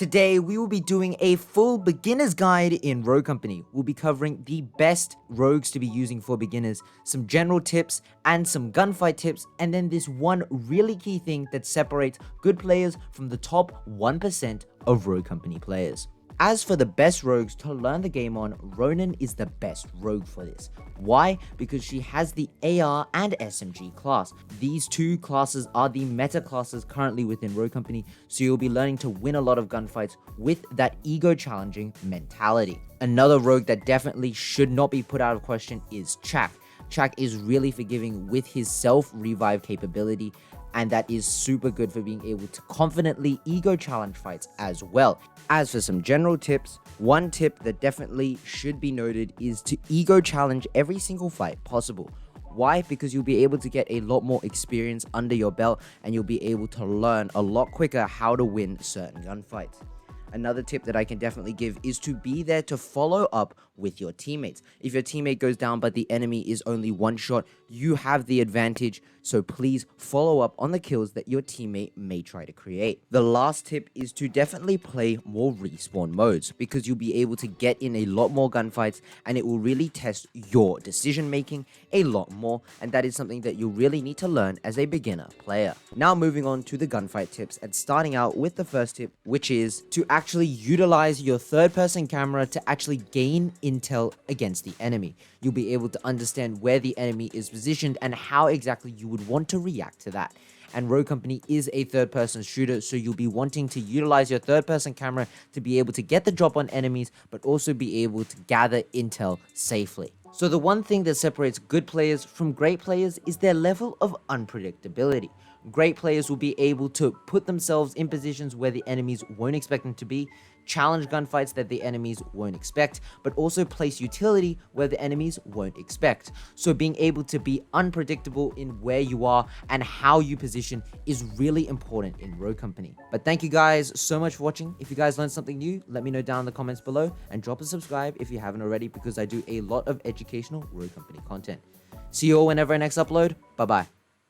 Today, we will be doing a full beginner's guide in Rogue Company. We'll be covering the best rogues to be using for beginners, some general tips, and some gunfight tips, and then this one really key thing that separates good players from the top 1% of Rogue Company players. As for the best rogues to learn the game on, Ronin is the best rogue for this. Why? Because she has the AR and SMG class. These two classes are the meta classes currently within Rogue Company, so you'll be learning to win a lot of gunfights with that ego challenging mentality. Another rogue that definitely should not be put out of question is Chak. Chak is really forgiving with his self-revive capability, and that is super good for being able to confidently ego challenge fights as well. As for some general tips, one tip that definitely should be noted is to ego challenge every single fight possible. Why? Because you'll be able to get a lot more experience under your belt, and you'll be able to learn a lot quicker how to win certain gunfights. Another tip that I can definitely give is to be there to follow up with your teammates. If your teammate goes down but the enemy is only one shot, you have the advantage, so please follow up on the kills that your teammate may try to create. The last tip is to definitely play more respawn modes, because you'll be able to get in a lot more gunfights, and it will really test your decision making a lot more, and that is something that you really need to learn as a beginner player. Now moving on to the gunfight tips, and starting out with the first tip, which is to actually utilize your third-person camera to actually gain intel against the enemy. You'll be able to understand where the enemy is positioned and how exactly you would want to react to that. And Rogue Company is a third-person shooter, so you'll be wanting to utilize your third-person camera to be able to get the drop on enemies, but also be able to gather intel safely. So the one thing that separates good players from great players is their level of unpredictability. Great players will be able to put themselves in positions where the enemies won't expect them to be, challenge gunfights that the enemies won't expect, but also place utility where the enemies won't expect. So being able to be unpredictable in where you are and how you position is really important in Rogue Company. But thank you guys so much for watching. If you guys learned something new, let me know down in the comments below, and drop a subscribe if you haven't already, because I do a lot of educational Rogue Company content. See you all whenever I next upload. Bye bye.